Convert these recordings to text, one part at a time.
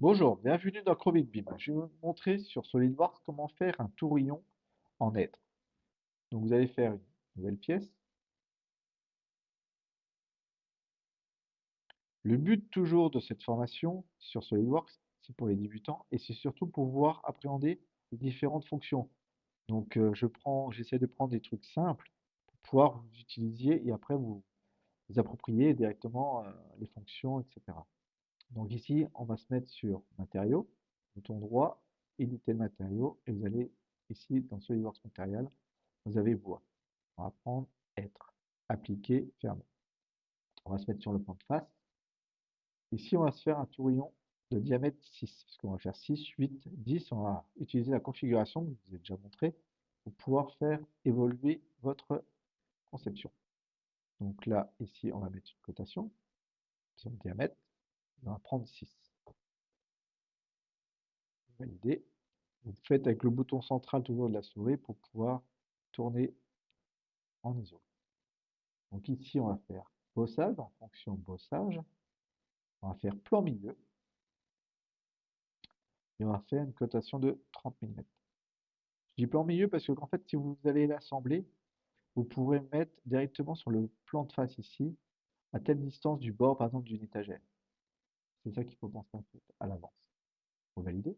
Bonjour, bienvenue dans Chronique BIM. Je vais vous montrer sur SolidWorks comment faire un tourbillon en être. Donc vous allez faire une nouvelle pièce. Le but toujours de cette formation sur SolidWorks, c'est pour les débutants et c'est surtout pour pouvoir appréhender les différentes fonctions. Donc j'essaie de prendre des trucs simples pour pouvoir vous utiliser et après vous approprier directement les fonctions, etc. Donc ici, on va se mettre sur matériaux, bouton droit, éditer le matériau, et vous allez ici dans SolidWorks Material, vous avez bois. On va prendre être, appliquer, fermer. On va se mettre sur le plan de face. Ici, on va se faire un tourbillon de diamètre 6, parce qu'on va faire 6, 8, 10. On va utiliser la configuration que je vous ai déjà montré pour pouvoir faire évoluer votre conception. Donc là, ici, on va mettre une cotation sur le diamètre. On va prendre 6. Valider. Vous faites avec le bouton central toujours de la souris pour pouvoir tourner en ISO. Donc ici, on va faire bossage, en fonction bossage. On va faire plan milieu et on va faire une cotation de 30 mm. Je dis plan milieu parce que en fait, si vous allez l'assembler, vous pourrez mettre directement sur le plan de face ici, à telle distance du bord, par exemple, d'une étagère. C'est ça qu'il faut penser en fait, à l'avance. Pour valider.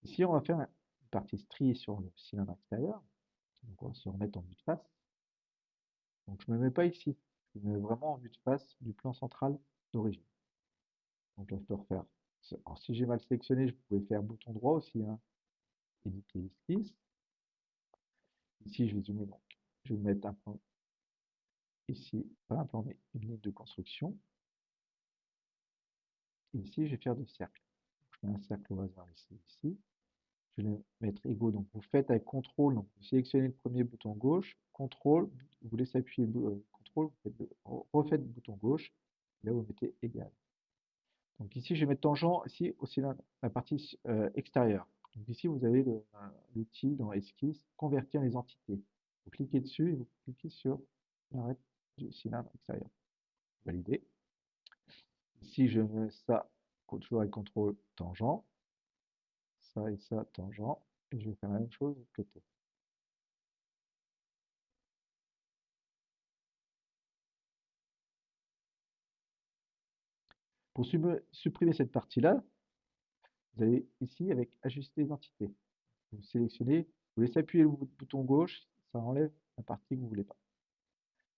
Ici, on va faire une partie striée sur le cylindre extérieur. Donc, on va se remettre en vue de face. Donc je ne me mets pas ici, je me mets vraiment en vue de face du plan central d'origine. Donc là je peux refaire. Alors si j'ai mal sélectionné, je pouvais faire bouton droit aussi, hein, éditer l'esquisse. Ici je vais zoomer donc. Je vais mettre un plan ici, pas un plan mais une ligne de construction. Et ici je vais faire des cercles. Je mets un cercle au hasard ici. Je vais mettre égaux. Donc vous faites avec CTRL, donc vous sélectionnez le premier bouton gauche, CTRL, vous laissez appuyer CTRL, refaites le bouton gauche, là vous mettez égal. Donc ici, je vais mettre tangent ici aussi la partie extérieure. Donc ici, vous avez l'outil dans Esquisse, convertir les entités. Vous cliquez dessus et vous cliquez sur l'arête du cylindre extérieur. Valider. Ici, je mets ça toujours avec CTRL tangent, ça et ça tangent, et je vais faire la même chose de l'autre côté. Pour supprimer cette partie-là, vous allez ici avec ajuster les entités. Vous sélectionnez, vous laissez appuyer le bouton gauche, ça enlève la partie que vous ne voulez pas.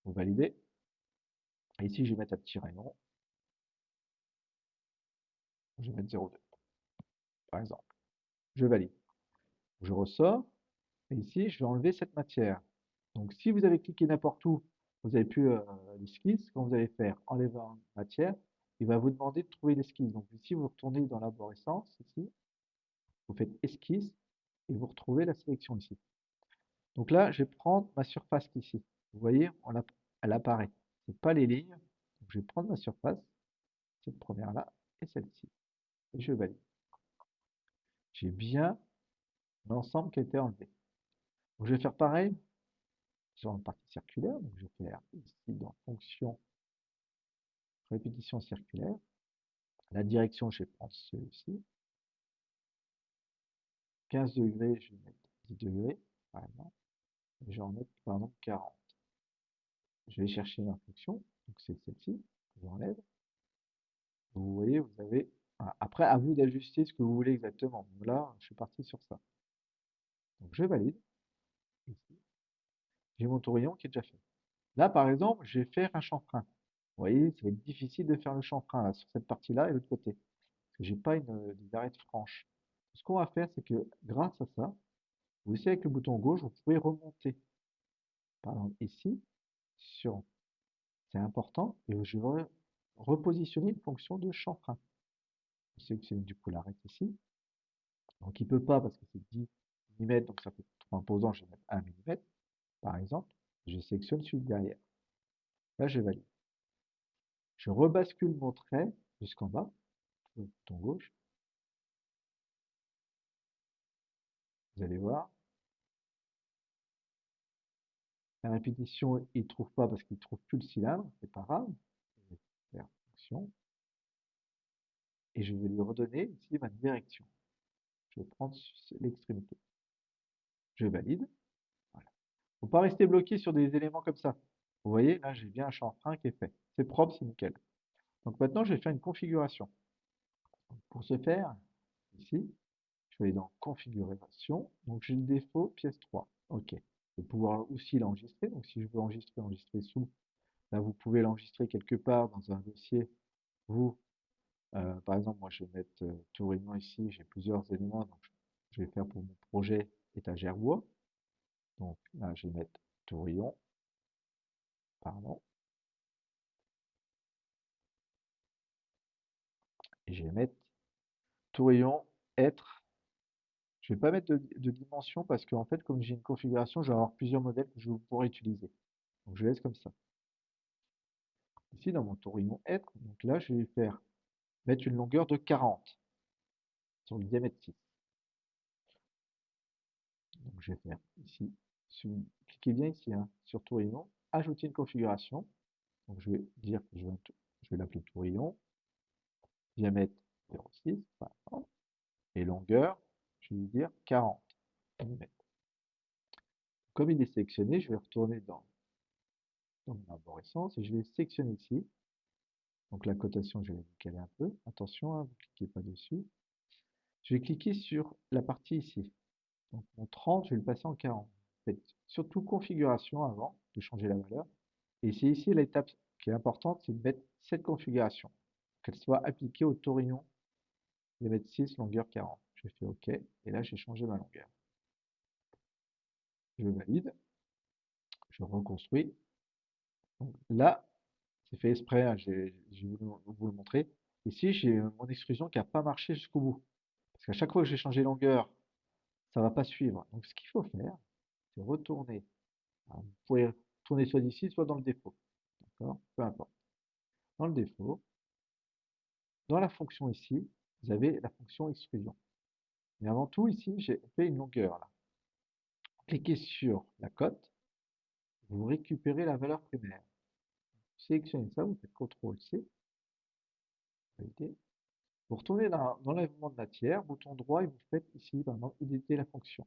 Vous validez. Et ici, je vais mettre un petit rayon. Je vais mettre 0,2, par exemple. Je valide. Je ressors. Et ici, je vais enlever cette matière. Donc, si vous avez cliqué n'importe où, vous avez pu l'esquisse. Quand vous allez faire enlever une matière, il va vous demander de trouver l'esquisse. Donc, ici, vous retournez dans l'arborescence, ici. Vous faites esquisse et vous retrouvez la sélection ici. Donc là, je vais prendre ma surface ici. Vous voyez, elle apparaît. Ce n'est pas les lignes. Donc, je vais prendre ma surface, cette première-là et celle-ci. Et je valide. J'ai bien l'ensemble qui a été enlevé. Donc, je vais faire pareil sur la partie circulaire. Donc, je vais faire ici dans fonction répétition circulaire. La direction, je vais prendre celui-ci. 15 degrés, je vais mettre 10 degrés, par exemple. Et je vais en mettre, par exemple, 40. Je vais chercher ma fonction. Donc, c'est celle-ci. J'enlève. Vous voyez, vous avez. Voilà. Après, à vous d'ajuster ce que vous voulez exactement. Donc là, je suis parti sur ça. Donc, je valide. Ici. J'ai mon tourbillon qui est déjà fait. Là, par exemple, je vais faire un chanfrein. Vous voyez, ça va être difficile de faire le chanfrein là, sur cette partie-là et l'autre côté. Parce que j'ai pas des arêtes franches. Ce qu'on va faire, c'est que grâce à ça, vous aussi avec le bouton gauche, vous pouvez remonter. Par exemple, ici, sur. C'est important. Et je vais repositionner une fonction de chanfrein. Je sélectionne du coup l'arête ici. Donc il ne peut pas parce que c'est 10 mm, donc ça fait trop imposant, je vais mettre 1 mm, par exemple. Je sélectionne celui derrière. Là, je valide. Je rebascule mon trait jusqu'en bas, le bouton gauche. Vous allez voir, la répétition, il ne trouve pas parce qu'il ne trouve plus le cylindre, c'est pas grave. Je vais faire fonction. et je vais lui redonner ici ma direction. Je vais prendre l'extrémité. Je valide. Voilà. Faut pas rester bloqué sur des éléments comme ça. Vous voyez, là, j'ai bien un champ frein qui est fait. C'est propre, c'est nickel. Donc maintenant, je vais faire une configuration. Pour ce faire, ici, je vais aller dans configuration. Donc j'ai le défaut pièce 3. OK. Je vais pouvoir aussi l'enregistrer. Donc si je veux enregistrer sous, là, vous pouvez l'enregistrer quelque part dans un dossier. Vous, par exemple, moi, je vais mettre tout réunion ici. J'ai plusieurs éléments. Donc je vais faire pour mon projet étagère bois. Donc là, je vais mettre Tourillon, pardon, et je vais mettre Tourillon, être. Je vais pas mettre de dimension parce qu'en fait, comme j'ai une configuration, je vais avoir plusieurs modèles que je pourrais utiliser. Donc je laisse comme ça. Ici, dans mon Tourillon être, donc là, je vais mettre une longueur de 40 sur le diamètre 6. Donc je vais faire ici, cliquez bien ici, hein, sur Tourillon, ajouter une configuration. Donc je vais dire que je vais l'appeler Tourillon, diamètre 0,6, par exemple, et longueur, je vais lui dire 40 mm. Comme il est sélectionné, je vais retourner dans mon arborescence et je vais sélectionner ici. Donc la cotation, je vais la décaler un peu. Attention, hein, vous ne cliquez pas dessus. Je vais cliquer sur la partie ici. Donc mon 30, je vais le passer en 40. Faites surtout configuration avant de changer la valeur. Et c'est ici l'étape qui est importante, c'est de mettre cette configuration, qu'elle soit appliquée au taurillon diamètre 6, longueur 40. Je fais OK, et là j'ai changé ma longueur. Je valide, je reconstruis. Donc là, c'est fait exprès, hein, je vais vous le montrer. Ici, j'ai mon extrusion qui n'a pas marché jusqu'au bout. Parce qu'à chaque fois que j'ai changé longueur, ça ne va pas suivre. Donc ce qu'il faut faire, c'est retourner. Alors, vous pouvez tourner soit d'ici, soit dans le défaut. D'accord? Peu importe. Dans le défaut, dans la fonction ici, vous avez la fonction extrusion. Mais avant tout, ici, j'ai fait une longueur là. Cliquez sur la cote, vous récupérez la valeur primaire. Vous sélectionnez ça, vous faites CTRL-C, vous retournez dans l'enlèvement de matière, bouton droit, et vous faites ici, par exemple, éditer la fonction.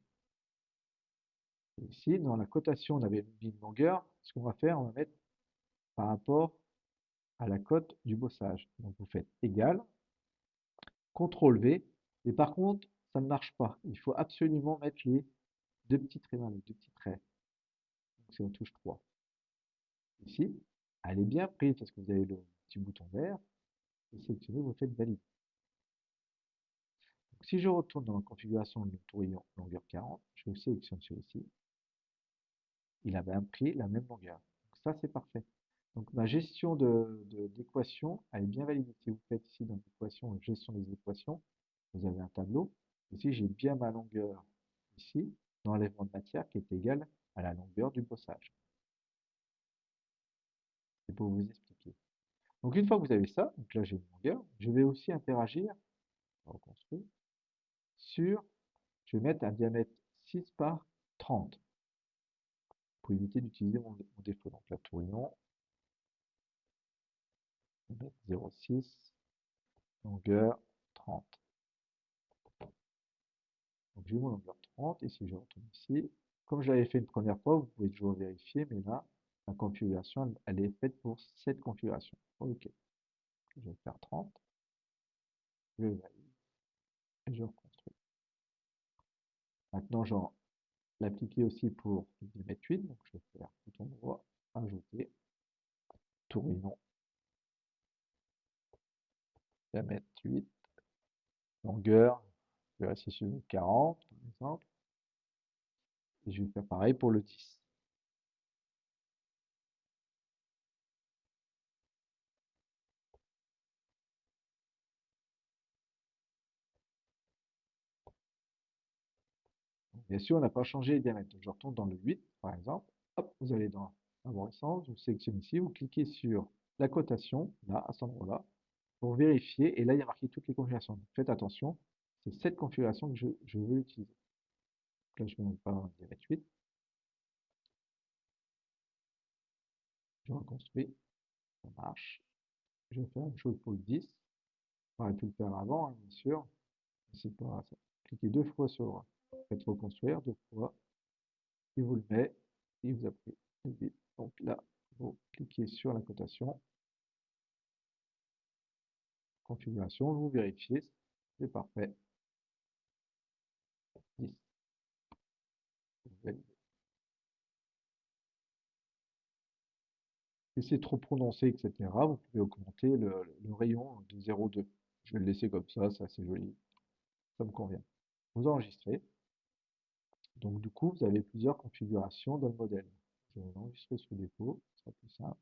Et ici, dans la cotation, on avait mis une longueur. Ce qu'on va faire, on va mettre par rapport à la cote du bossage. Donc vous faites égal, CTRL V, et par contre, ça ne marche pas. Il faut absolument mettre les deux petits traits là, les deux petits traits. Donc c'est en touche 3. Ici, elle est bien prise parce que vous avez le petit bouton vert. Et sélectionnez, vous faites valider. Donc, si je retourne dans la configuration de tourillon longueur 40, je sélectionne celui-ci. Il a bien pris la même longueur. Donc ça, c'est parfait. Donc ma gestion d'équation, elle est bien validée. Si vous faites ici dans l'équation, gestion des équations, vous avez un tableau. Ici, j'ai bien ma longueur ici, dans l'enlèvement de matière, qui est égale à la longueur du bossage. C'est pour vous expliquer. Donc une fois que vous avez ça, donc là j'ai une longueur, je vais aussi interagir, reconstruire, je vais mettre un diamètre 6 par 30 pour éviter d'utiliser mon défaut. Donc la tourillon, 0,6, longueur 30. Donc j'ai mon longueur 30, et si je retourne ici, comme je l'avais fait une première fois, vous pouvez toujours vérifier, mais là, la configuration, elle est faite pour cette configuration. OK. Je vais faire 30, je valide, et je reconstruis. Maintenant, j'en l'appliquer aussi pour le diamètre 8, donc je vais faire bouton droit, ajouter, tourillon, diamètre 8, longueur, je vais rester sur 40 par exemple, et je vais faire pareil pour le 10. Bien sûr, on n'a pas changé les diamètres. Donc, je retourne dans le 8, par exemple. Hop, vous allez dans Arborescence, vous sélectionnez ici, vous cliquez sur la cotation, là, à cet endroit-là, pour vérifier. Et là, il y a marqué toutes les configurations. Donc, faites attention, c'est cette configuration que je veux utiliser. Donc là, je ne vais pas un diamètre 8. Je reconstruis, ça marche. Je vais faire la même chose pour le 10. On aurait pu le faire avant, hein, bien sûr. Mais c'est pas ça. Cliquez 2 fois sur faites reconstruire, 2 fois, il vous le met, il vous a pris le bip. Donc là, vous cliquez sur la cotation, configuration, vous vérifiez, c'est parfait. 10. Vous validez. Si c'est trop prononcé, etc., vous pouvez augmenter le rayon de 0,2. Je vais le laisser comme ça, c'est assez joli, ça me convient. Vous enregistrez. Donc du coup, vous avez plusieurs configurations dans le modèle. Je vais l'enregistrer sous défaut, ce sera plus simple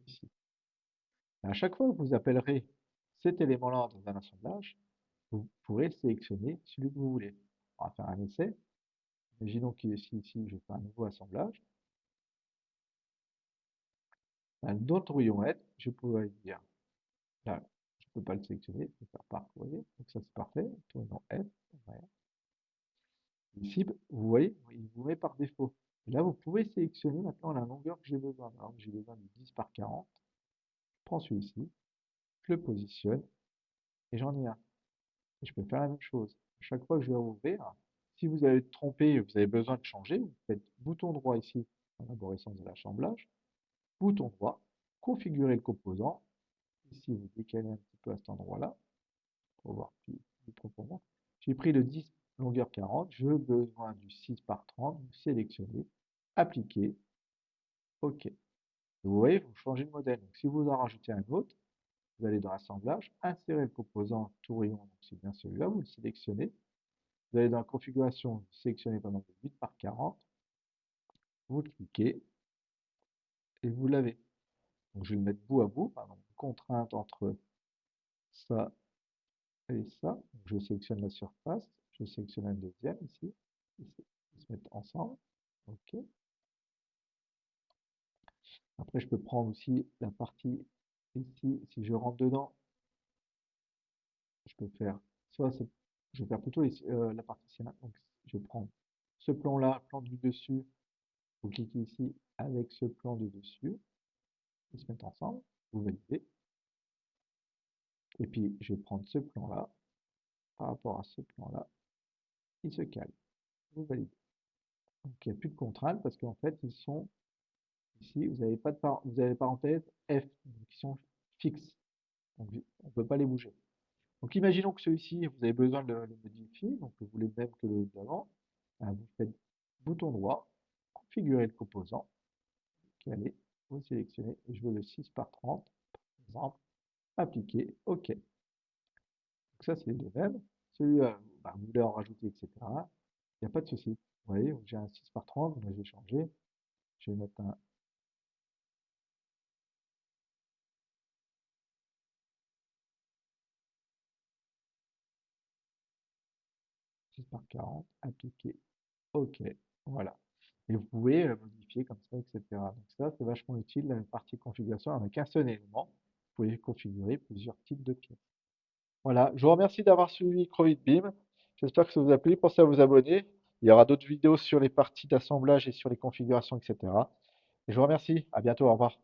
ici. À chaque fois que vous appellerez cet élément-là dans un assemblage, vous pourrez sélectionner celui que vous voulez. On va faire un essai. Imaginons qu'ici, je fais un nouveau assemblage. Dans le tourbillon aide, je pourrais dire, là, je ne peux pas le sélectionner, je peux faire par, vous voyez, donc ça c'est parfait. Tourbillon aide, voilà. Ici, vous voyez, il vous met par défaut. Et là, vous pouvez sélectionner maintenant la longueur que j'ai besoin. Par exemple, j'ai besoin de 10 par 40. Je prends celui-ci, je le positionne et j'en ai un. Et je peux faire la même chose. Chaque fois que je vais ouvrir, si vous avez trompé, vous avez besoin de changer, vous faites bouton droit ici, dans l'arborescence de l'assemblage, bouton droit, configurer le composant. Ici, vous décalez un petit peu à cet endroit-là, pour voir plus profondément. J'ai pris le 10 longueur 40, je veux besoin du 6 par 30, vous sélectionnez, appliquer, OK. Vous voyez, vous changez de modèle. Donc, si vous en rajoutez un autre, vous allez dans l'assemblage, insérer le composant tout rayon, donc c'est bien celui-là, vous le sélectionnez. Vous allez dans la configuration, vous sélectionnez par exemple 8 par 40, vous cliquez et vous l'avez. Donc je vais le mettre bout à bout, par exemple, contrainte entre ça et ça. Donc, je sélectionne la surface, je sélectionne un deuxième ici, ils se mettent ensemble. OK. Après, je peux prendre aussi la partie ici, si je rentre dedans, je peux faire, soit je vais faire plutôt la partie C1. Donc je prends ce plan-là, plan du dessus, vous cliquez ici avec ce plan du dessus, ils se mettent ensemble, vous validez. Et puis je vais prendre ce plan-là, par rapport à ce plan-là, il se cale, vous validez. Donc il n'y a plus de contraintes parce qu'en fait ils sont ici, vous avez pas de vous avez les parenthèses F, donc ils sont fixes, donc on ne peut pas les bouger. Donc imaginons que celui-ci, vous avez besoin de le modifier, donc vous voulez même que le d'avant, vous faites bouton droit, configurer le composant, caler, vous sélectionnez, et je veux le 6 par 30, par exemple, appliquer, OK. Donc ça, c'est les deux mêmes. Celui-là, vous voulez en rajouter, etc. Il n'y a pas de souci. Vous voyez, j'ai un 6 par 30, moi je vais changer. Je vais mettre un 6 par 40, appliquer, OK. Voilà. Et vous pouvez modifier comme ça, etc. Donc ça, c'est vachement utile, la partie configuration, avec un seul élément. Vous pouvez configurer plusieurs types de pièces. Voilà, je vous remercie d'avoir suivi Crowit-Beam. J'espère que ça vous a plu. Pensez à vous abonner. Il y aura d'autres vidéos sur les parties d'assemblage et sur les configurations, etc. Et je vous remercie. À bientôt. Au revoir.